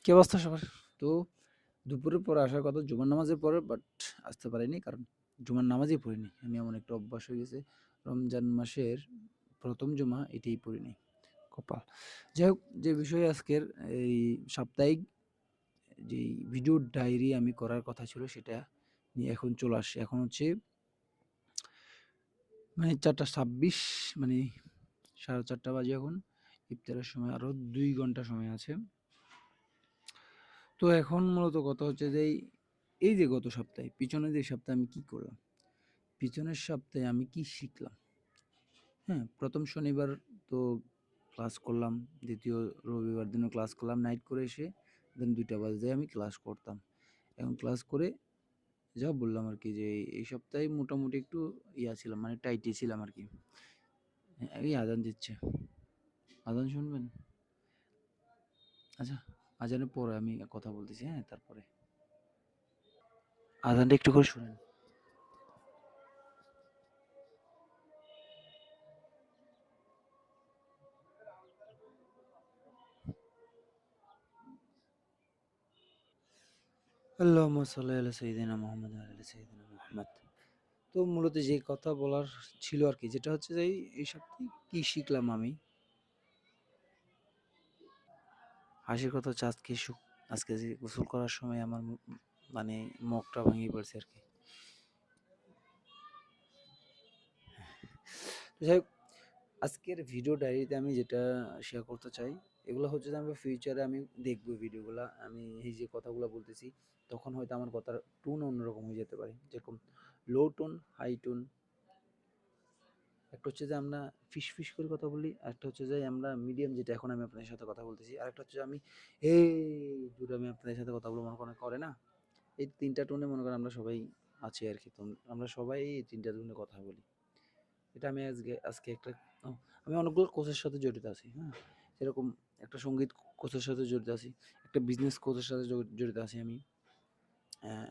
কি অবস্থা সবার? তো দুপুরের পরে আসার কথা জুমার নামাজের পরে, বাট আসতে পারিনি কারণ জুমার নামাজই পড়িনি। আমি এমন একটা অভ্যাস হয়ে গেছে, রমজান মাসের ১ম জুমা এটাই পড়িনি। কপাল। যাই হোক, যে বিষয়ে আজকের এই সাপ্তাহিক যেই ভিডিও ডায়েরি আমি করার কথা ছিল সেটা নিয়ে এখন চলে আসছি। এখন হচ্ছে মানে ৪:২৬, মানে ৪:৩০ বাজে এখন। ইফতারের সময় আরও ২ ঘন্টা সময় আছে। তো এখন মূলত কথা হচ্ছে যে এই যে গত সপ্তাহে, পিছনের যে সপ্তাহে আমি কি করলাম? পিছনের সপ্তাহে আমি কি শিখলাম? হ্যাঁ, ১ম শনিবার তো ক্লাস করলাম, ২য় রবিবার দিনও ক্লাস করলাম, নাইট করে এসে দেন ২টা বাজে আমি ক্লাস করতাম। এখন ক্লাস করে যা বললাম আরকি যে এই সপ্তাহে মোটামুটি একটু ছিলাম, মানে টাইটই ছিলাম আরকি। এই আজান দিচ্ছে। আজান শুনবেন? আচ্ছা, আজানের পরে আমি কথা বলতেছি, হ্যাঁ? তারপরে। আজানটা একটু করে শুনেন। আল্লাহুম্মা সাল্লি আলা সাইয়্যিদিনা মুহাম্মাদ ওয়া আলা সাইয়্যিদিনা মুহাম্মাদ। তো মূলত যে কথা বলার ছিল আরকি, যেটা হচ্ছে যে এই সপ্তাহে কি শিখলাম আমি? হাসির কথা হচ্ছে আজকে যে গোসল করার সময় আমার মানে মুখটা ভেঙে পড়ছে আরকি। তো যাই হোক, আজকের ভিডিও ডায়েরিতে আমি যেটা শেয়ার করতে চাই, এগুলো হচ্ছে যে আমি ফিউচারে আমি দেখব ভিডিওগুলা। আমি এই যে কথাগুলো বলতেছি, তখন হয়তো আমার কথার টোন অন্যরকম হয়ে যেতে পারে। যেরকম লো টোন, হাই টোন। একটা হচ্ছে যে আমরা ফিসফিস করে কথা বলি, আরেকটা হচ্ছে যে আমরা মিডিয়াম, যেটা এখন আমি আপনাদের সাথে কথা বলতেছি। আরেকটা হচ্ছে যে আমি এই জোরে আমি আপনাদের সাথে কথা বলবো, মনে করেন করে না? এই ৩ টা টোনে মনে করেন আমরা সবাই আছি আরকি। তো আমরা সবাই এই ৩ টা টোনে কথা বলি। এটা আমি আজকে একটা ও আমি অনেকগুলো কোচের সাথে জড়িত আছি, হ্যাঁ? যেরকম একটা সঙ্গীত কোচের সাথে জড়িত আছি, একটা বিজনেস কোচের সাথে জড়িত আছি আমি।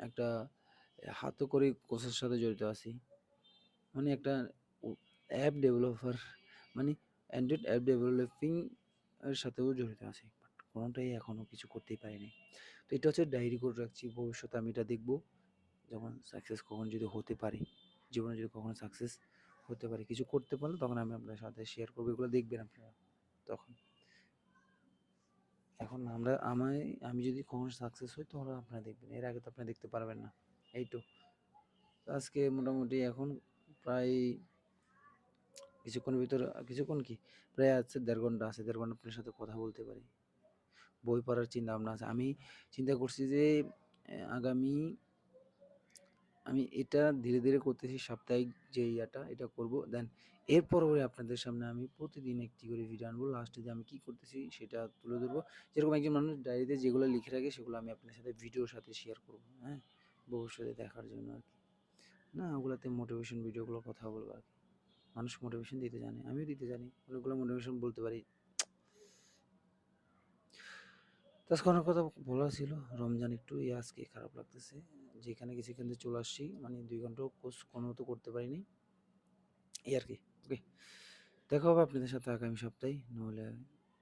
একটা হাতকড়ি কোচের সাথে জড়িত আছি। মানে একটা ও অ্যাপ ডেভেলপার, মানে অ্যান্ড্রয়েড অ্যাপ ডেভেলপিং এর সাথেও জড়িত আছি। বাট কোনটাই এখনো কিছু করতেই পারিনি। তো এটা হচ্ছে ডায়েরি করে রাখছি। ভবিষ্যতে আমি এটা দেখব। যখন সাকসেস কখনো যদি হতে পারি, জীবনে যদি কখনো সাকসেস হতে পারি, কিছু করতে পারলে তখন আমি আপনাদের সাথে শেয়ার করব। এগুলো দেখবেন আপনারা তখন। এখন আমি যদি কখনো সাকসেস হই তখন আপনারা দেখবেন। এর আগে তো আপনারা দেখতে পারবেন না। এই তো। আজকে মোটামুটি এখন প্রায় কিছুক্ষণের ভিতরে, কিছুক্ষণ কি প্রায় আছে ১.৫ ঘন্টা আছে। ১.৫ ঘন্টা আপনার সাথে কথা বলতে পারি। বই পড়ার চিন্তা-ভাবনা আছে। আমি চিন্তা করছি যে আগামী আমি এটা ধীরে, ধীরে করতেছি, সাপ্তাহিক যে এটা করব। দেন এর পরে আপনাদের সামনে আমি প্রতিদিন একটি করে ভিডিও আনবো। লাস্টে যে আমি কি করতেছি সেটা তুলে ধরবো। যেরকম একজন মানুষ ডায়েরিতে যেগুলো লিখে রাখে সেগুলো আমি আপনার সাথে ভিডিওর সাথে শেয়ার করব। হ্যাঁ? ভবিষ্যতে দেখার জন্য আরকি। না, ওগুলাতে মোটিভেশন ভিডিওগুলোর কথা বলবো আরকি। মানুষ মোটিভেশন দিতে জানে। আমিও দিতে জানি। অনেকগুলো মোটিভেশন বলতে পারি। তো আজকে অনেক কথা বলার ছিল। রমজান একটু আজকে খারাপ লাগতেছে। যেখানে গেছি সেখান থেকে চলে আসছি। মানে ২ ঘন্টাও কোর্স কোনমতে করতে পারিনি। এই আরকি। ওকে। দেখা হবে আপনাদের সাথে আগামী সপ্তাহে। নইলে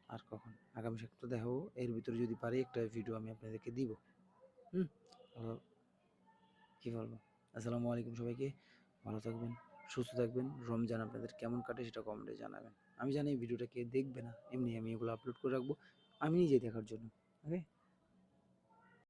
আর কখন? আগামী সপ্তাহে দেখা হবে। এর ভিতরে যদি পারি একটা ভিডিও আমি আপনাদেরকে দিব। হুম? আ কি বলবো? আসসালামু আলাইকুম সবাইকে। ভালো থাকবেন, সুস্থ থাকবেন। রমজান আপনাদের কেমন কাটে সেটা কমেন্টে জানাবেন। আমি জানি এই ভিডিওটা কে দেখবে না। এমনি আমি এগুলো আপলোড করে রাখবো। আমি নিজে দেখার জন্য। ওকে?